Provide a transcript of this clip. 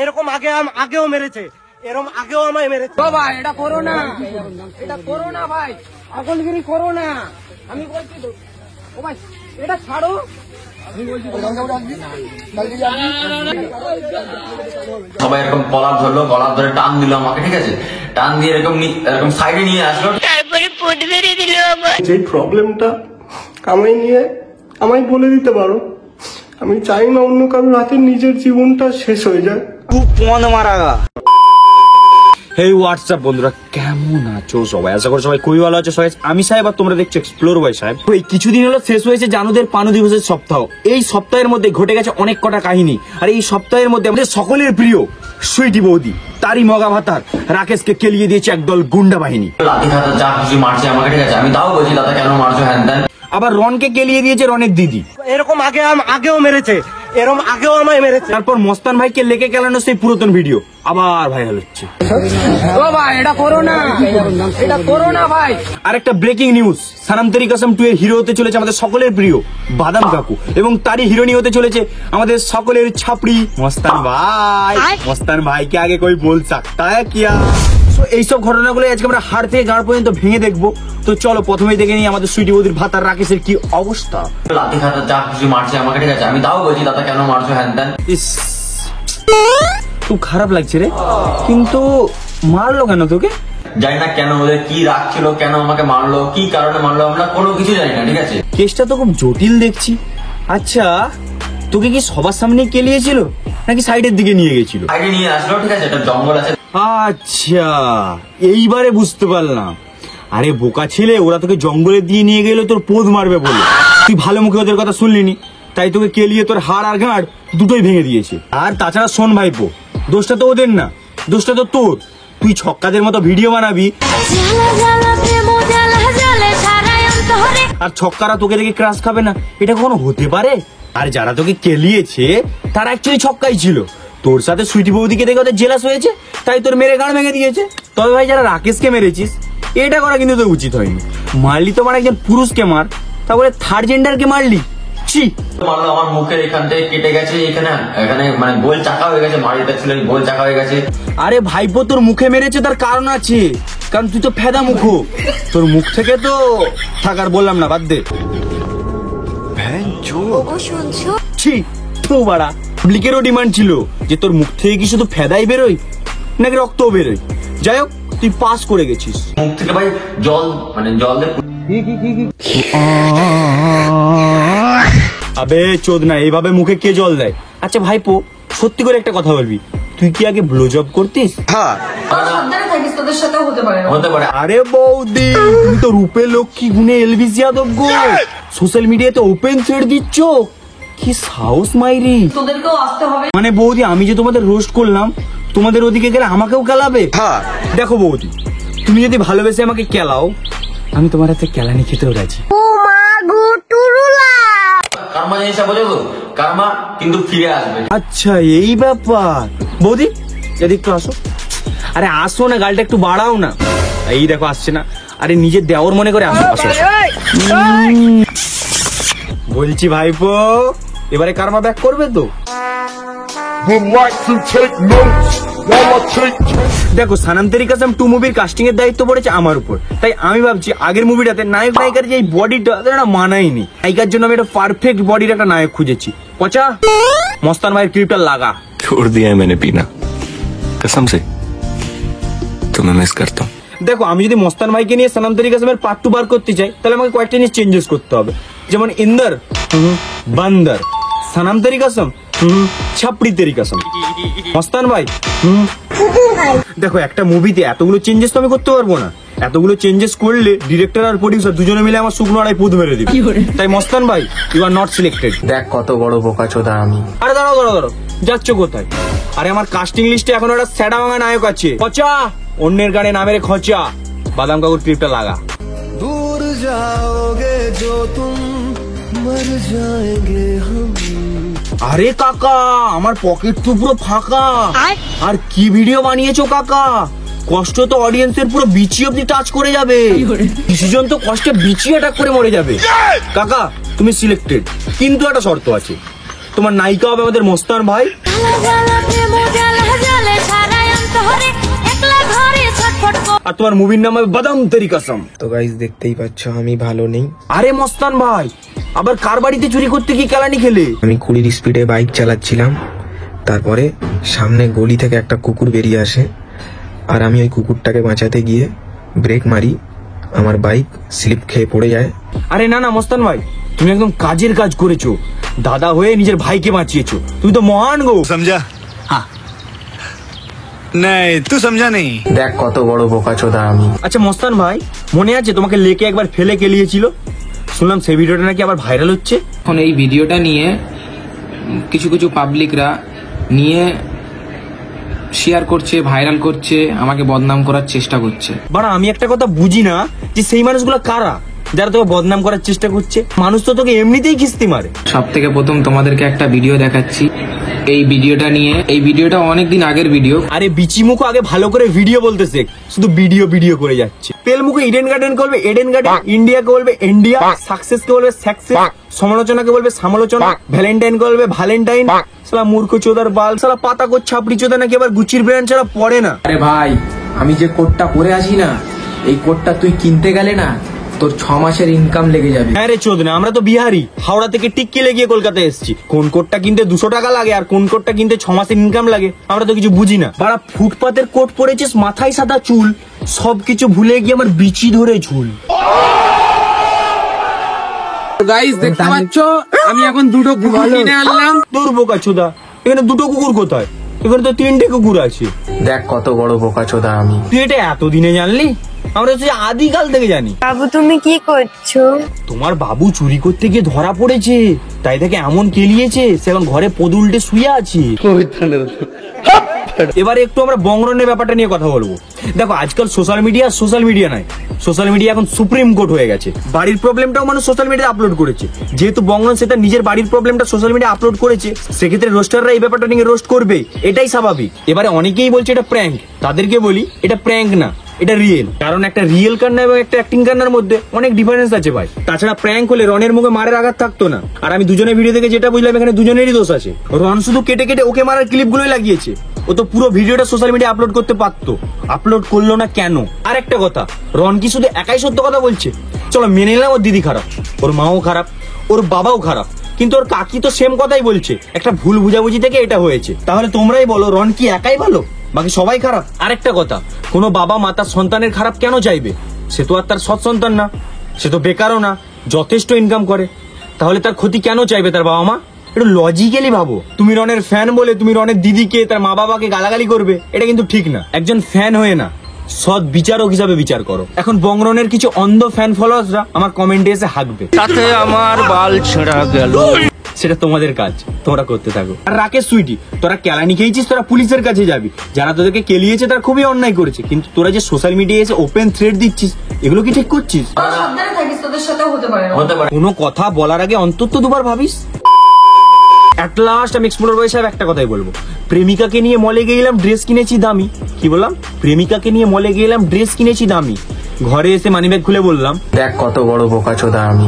এরকম আগেও মেরেছে, এরকম আগেও আমায় মেরেছে। ভাই এটা করো না, এটা করো না ভাই, আগলগিরি করো না। আমি বলছি তো ও ভাই এটা ছাড়ো। সবাই এরকম কলার ধরলো, কলার ধরে টান দিল আমাকে, ঠিক আছে, টান দিয়ে এরকম সাইডে নিয়ে আসলো, তারপরে পোদ বেরিয়ে দিল আমার। যে প্রবলেমটা আমায় বলে দিতে পারো, আমি চাই না অন্য কারোর হাতে নিজের জীবনটা শেষ হয়ে যায়। হেই হোয়াটসঅ্যাপ বন্ধুরা, কেমন আছো সবাই? আশা করি সবাই খুবই ভালো আছো। সবাই আমি সাহেব আর তোমরা দেখছো এক্সপ্লোর বাই সাহেব। এই কিছুদিন হলো শেষ হয়েছে জানুদের পানু দিবসের সপ্তাহ। এই সপ্তাহের মধ্যে ঘটে গেছে অনেক কটা কাহিনী, আর এই সপ্তাহের মধ্যে আমাদের সকলের প্রিয় সুইটি বৌদি তারই মগা ভাতার রাকেশকে কেলিয়ে দিয়েছে একদল গুন্ডা বাহিনী। লাঠি খাতা যা খুশি মারছে আমাকে, ঠিক আছে, আমি তাও বলছি দাদা কেন মারছো হ্যান ত্যান। আবার রনকে কেলিয়ে দিয়েছে রনের দিদি। এরকম আগেও মেরেছে, এরকম আগেও আমায় মেরেছে। তারপর মস্তান ভাইকে লেকে কেলানো সেই পুরাতন ভিডিও আবার ভাইরাল হচ্ছে। ও ভাই এটা করো না, এটা করো না ভাই। আর একটা ব্রেকিং নিউজ, সানাম তেরি কসম 2 এর হিরো হতে চলেছে আমাদের সকলের প্রিয় বাদাম কাকু, এবং তারই হিরোইনি হতে চলেছে আমাদের সকলের ছাপড়ি মস্তান ভাই। মস্তান ভাইকে আগে কই বল सकता है क्या? এইসব ঘটনাগুলো আজকে আমরা হাড় থেকে গাড় পর্যন্ত ভেঙে দেখবো। তো চলো প্রথমেই দেখে নিই আমাদের সুইটি বৌদির ভাতার রাকেশের কি অবস্থা। লাঠি খাতা যা খুশি মারছে আমাকে, ঠিক আছে, আমি তাও বলছি দাদা কেন মারছো হ্যান ত্যান। খুব খারাপ লাগছে রে, কিন্তু মারলো কেন তোকে? জানি না কেন, ওদের কি রাগ ছিল, কেন আমাকে মারলো, কি কারণে মারলো, আমরা কোনো কিছু জানি না, ঠিক আছে। কেসটা তো খুব জটিল দেখছি। আচ্ছা তোকে কি সবার সামনে কেলিয়েছিল নাকি সাইডের দিকে নিয়ে গেছিল? সাইডে নিয়ে আসলো, ঠিক আছে, একটা জঙ্গল আছে। আচ্ছা এইবারে বুঝতে পারলাম। আরে বোকা ছেলে, ওরা তোকে জঙ্গলে দিয়ে নিয়ে গেলে তোর পোদ মারবে বলে তুই ভালো মুখে ওদের কথা শুনলিনি, তাই তোকে কেলিয়ে তোর হাড় আর ঘাড় দুটোই ভেঙে দিয়েছে। আর তাছাড়া শোন ভাইপো, দোষটা তো ওদের না, দোষটা তো তোর। তুই ছক্কাদের মতো ভিডিও বানাবি আর ছক্কারা তোকে দেখে ক্রাশ খাবে না, এটা কখনো হতে পারে? আর যারা তোকে কেলিয়েছে তারা অ্যাকচুয়ালি ছক্কাই ছিল, তোর সাথে সুইটি বৌদিকে দেখে ওদের জেলাস হয়েছে, তাই তোর মেরে গাড় ভেঙে দিয়েছে। তবে ভাই যারা রাকেশকে মেরেছিস এটা করা কিন্তু তোর উচিত হয়নি। মারলি তোমার একজন পুরুষকে মার, তারপরে থার্ড জেন্ডারকে মারলি, ছি। মারলো আমার মুখের এখান থেকে কেটে গেছে, এখানে মানে গোল চাকা হয়ে গেছে, মারিটা ছিল গোল চাকা হয়ে গেছে। আরে ভাইপো তোর মুখে মেরেছে তার কারণ আছে, কারণ তুই তো ফেদা মুখো, তোর মুখ থেকে তো থাকার বললাম না, বাদ দে। ছি তো বাড়া, পাবলিকেরও ডিমান্ড ছিল যে তোর মুখ থেকে কি শুধু ফেদাই বেরোয় নাকি রক্তও বেরোয়। যাই হোক তুই পাস করে গেছিস। মুখ থেকে ভাই জল দিয়ে আবে চোদ না, এইভাবে মুখে কে জল দেয়? আচ্ছা ভাইপো সত্যি করে একটা কথা বলবি, তুই কি আগে ব্লো জব করতিস? হতে পারে। আরে বৌদি তুমি তো রূপে লক্ষ্মী গুণে এলভিস যাদব গো, সোশ্যাল মিডিয়াতে ওপেন থ্রেড দিচ্ছ, কি সাহস মাইরি। তোদেরকেও আসতে হবে। মানে বৌদি আমি যে তোমাদের রোস্ট করলাম, তোমাদের ওদিকে গেলে আমাকেও কেলাবে? দেখো বৌদি, তুমি যদি ভালোবেসে আমাকে কেলাও, আমি তোমার হাতে কেলানি খেতেও রাজি। কার্মা জিনিসটা বোঝো তো, কার্মা কিন্তু ফিরে আসবে। আচ্ছা এই ব্যাপার। বৌদি যদি একটু আসো, আরে আসো না, গালটা একটু বাড়াও না। এই দেখো আসছে না, আরে নিজের দেওর মনে করে আসো আসো। বলছি ভাইপো এবারে কার্মা ব্যাক করবে তো? দেখো সানাম তেরি কসম 2 মুভির কাস্টিং এর দায়িত্ব পড়েছে আমার উপর, তাই আমি ভাবছি আগের মুভিটাতে নায়ক নায়িকার যে এই বডিটা মানায়নি, নায়িকার জন্য আমি একটা পারফেক্ট বডির একটা নায়ক খুঁজেছি। পচা মস্তান ভাইয়ের ক্লিপটা লাগা। छोड़ दिया है मैंने पीना कसम से, तुम्हें मिस करता हूँ। দেখো আমি যদি মস্তান ভাইকে নিয়ে সানাম তেরি কসমের পার্ট 2 বার করতে চাই, তাহলে আমাকে কয়েকটা জিনিস চেঞ্জেস করতে হবে, যেমন ইন্দর বান্দর, সানাম তেরি কসম ছাপড়ি তেরি কসম, মস্তান ভাই দেখো একটা মুভিতে এতগুলো চেঞ্জেস তো আমি করতে পারবো না, এতগুলো চেঞ্জেস করলে ডিরেক্টর আর প্রডিউসার দুজনে মিলে আমার শুকনো আড়াই পুঁত মেরে দিবে। তাই মস্তান ভাই ইউ আর নট সিলেক্টেড। দেখ কত বড় বোকাচোদা আমি। আরে দাঁড়াও যাচ্ছ কোথায়? আরে আমার কাস্টিং লিস্টে এখন একটা স্যাডা ভাঙা নায়ক আছে, খচা অন্যের গানে নামের খচা। বাদাম কাকুর ক্লিপটা লাগা। দূর যাওগে जो तुम मर जाएंगे हम। আরে কাকা আমার পকেট তো পুরো ফাঁকা, আর কি ভিডিও বানিয়েছো কাকা, কষ্ট তো অডিয়েন্সের পুরো বিচি অব্দি টাচ করে যাবে, কিছুজন তো কষ্টে বিচি অ্যাটাক করে মরে যাবে। কাকা তুমি সিলেক্টেড, কিন্তু একটা শর্ত আছে, তোমার নায়িকা হবে আমাদের মস্তান ভাই। আর তোমার মুভির নাম হবে বাদাম তেরি কসম। তো গাইস দেখতেই পাচ্ছ আমি ভালো নেই। আরে মস্তান ভাই, আবার কার বাড়িতে চুরি করতে কি কেলানি খেলে? আমি 20 স্পিডে বাইক চালাচ্ছিলাম, তারপরে সামনে গলি থেকে একটা কুকুর বেরিয়ে আসে, আর আমি ওই কুকুরটাকে বাঁচাতে গিয়ে ব্রেক মারি, আমার বাইক স্লিপ খেয়ে পড়ে যায়। আরে না না মস্তান ভাই, তুমি একদম কাজের কাজ করেছো, দাদা হয়ে নিজের ভাইকে বাঁচিয়েছো, তুমি তো মহান গো। समझा? हाँ नहीं तू समझा नहीं। দেখ কত বড় বোকাচোদা আমি। আচ্ছা মস্তান ভাই, মনে আছে তোমাকে লেকে একবার ফেলে কেলিয়েছিল? শুনলাম সেই ভিডিওটা নাকি আবার ভাইরাল হচ্ছে। এখন এই ভিডিওটা নিয়ে কিছু কিছু পাবলিকরা নিয়ে শেয়ার করছে, ভাইরাল করছে, আমাকে বদনাম করার চেষ্টা করছে। বাড়া আমি একটা কথা বুঝি না যে সেই মানুষগুলো কারা যারা তোকে বদনাম করার চেষ্টা করছে? মানুষ তো তোকে এমনিতেই কিস্তি মারে। সব থেকে প্রথম তোমাদেরকে একটা ভিডিও দেখাচ্ছি, এই ভিডিওটা নিয়ে, এই ভিডিওটা অনেকদিন আগের ভিডিও। আরে বিচি মুখো আগে ভালো করে ভিডিও বলতে শেখ, শুধু ভিডিও ভিডিও করে যাচ্ছে। তেল মুখে ইডেন গার্ডেন করবে এডেন গার্ডেন, ইন্ডিয়াকে বলবে ইন্ডিয়া, সাকসেস কে বলবে সাকসেস, সমালোচনাকে বলবে সমালোচনা, ভ্যালেন্টাইন কে বলবে ভ্যালেন্টাইন। সালা মূর্খ চোদার বাল, সালা পাতা কোচ ছাপড়ি চোদা নাকি আবার গুচির ব্র্যান্ড ছাড়া পড়ে না। আরে ভাই, আমি যে কোটটা পরে আছি না, এই কোটটা তুই কিনতে গেলে না তোর 6 মাসের ইনকাম লেগে যাবে। হ্যাঁ রে চোদ না, আমরা তো বিহারি, হাওড়া থেকে টিক্কি গিয়ে কলকাতায় এসেছি। কোন কোটটা কিনতে 200 টাকা লাগে আর কোন কোটটা কিনতে 6 মাসের ইনকাম লাগে আমরা তো কিছু বুঝি না। বাড়া ফুটপাতের কোট পরেছিস, মাথায় সাদা চুল, সবকিছু ভুলে গিয়ে আমার বিচি ধরে ঝুল। গাইস দেখতে পাচ্ছ, আমি এখন দুটো কুকুর কিনে আনলাম। তোর বোকা চোদা, এখানে দুটো কুকুর কোথায়? এখানে তো 3টে কুকুর আছে। দেখ কত বড় বোকাচোদা আমি। তুই এটা এতদিনে জানলি? আমরা হচ্ছে আদিকাল থেকে জানি। বাবু তুমি কি করছো? তোমার বাবু চুরি করতে গিয়ে ধরা পড়েছে, তাই তাকে এমন কেলিয়েছে সে এখন ঘরে পদুলটে শুয়ে আছে। এবারে একটু আমরা বংরনের ব্যাপারটা নিয়ে কথা বলবো। দেখো আজকাল সোশ্যাল মিডিয়া নয়, সোশ্যাল মিডিয়া এখন সুপ্রিম কোর্ট হয়ে গেছে। বাড়ির প্রবলেমটাও মানুষ সোশ্যাল মিডিয়া আপলোড করেছে। যেহেতু বংরন সে তার নিজের বাড়ির প্রবলেমটা সোশ্যাল মিডিয়া আপলোড করেছে, সেক্ষেত্রে রোস্টাররা এই ব্যাপারটা নিয়ে রোস্ট করবে, এটাই স্বাভাবিক। এবারে অনেকেই বলছে এটা প্র্যাঙ্ক, তাদেরকে বলি এটা প্র্যাঙ্ক না, এটা রিয়েল। কারণ একটা রিয়েল কান্না এবং একটা অ্যাক্টিং কান্নার মধ্যে অনেক ডিফারেন্স আছে ভাই। তাছাড়া প্র্যাঙ্ক হলে রনের মুখে মারের আঘাত থাকতো না। আর আমি দুজনের ভিডিও থেকে যেটা বুঝলাম, এখানে দুজনেরই দোষ আছে। রন শুধু কেটে কেটে ওকে মারার ক্লিপগুলোই লাগিয়েছে, ও তো পুরো ভিডিওটা সোশ্যাল মিডিয়া আপলোড করতে পারতো, আপলোড করলো না কেন? আর একটা কথা, রন কি শুধু একাই সত্য কথা বলছে? চলো মেনে নিলাম ওর দিদি খারাপ, ওর মাও খারাপ, ওর বাবাও খারাপ, কিন্তু ওর কাকি তো সেম কথাই বলছে, একটা ভুল বুঝাবুঝি থেকে এটা হয়েছে। তাহলে তোমরাই বলো রন কি একাই ভালো, বাকি সবাই খারাপ? আরেকটা কথা, কোনো বাবা মা তার সন্তানের খারাপ কেন চাইবে? সে তো আর তার সৎ সন্তান না, সে তো বেকারও না, যথেষ্ট ইনকাম করে, তাহলে তার ক্ষতি কেন চাইবে তার বাবা মা? একটু লজিক্যালি ভাবো। তুমি রনের ফ্যান বলে তুমি রনের দিদিকে, তার মা বাবাকে গালাগালি করবে, এটা কিন্তু ঠিক না। একজন ফ্যান হয়ে না, সৎ বিচারক হিসাবে বিচার করো। এখন বংরনের কিছু অন্ধ ফ্যান ফলোয়ার্সরা আমার কমেন্টে এসে হাঁকবে, তাতে আমার বাল ছেঁড়া গেল। সেটা তোমাদের কাজ, তোমরা করতে থাকো। আর রাকেশ সুইটি, তোরা কেলানি খেয়েছিস, তোরা পুলিশের কাছে যাবি। যারা তোদেরকে কেলিয়েছে তারা খুবই অন্যায় করেছে, কিন্তু তোরা যে সোশ্যাল মিডিয়ায় এসে ওপেন থ্রেড দিচ্ছিস, এগুলো কি ঠিক করছিস? সাবধানে থাকিস, তোদের সাথেও হতে পারে। কোনো কথা বলার আগে অন্তত দুবার ভাবিস। এট লাস্ট আমি এক্সপ্লোর বয় সাহেব একটা কথাই বলবো, প্রেমিকাকে নিয়ে মলে গেলাম, ড্রেস কিনেছি দামি। কি বললাম? প্রেমিকাকে নিয়ে মলে গেলাম, ড্রেস কিনেছি দামি। ঘরে এসে মানিব্যাগ খুলে বললাম, দেখ কত বড় বোকাচোদা আমি।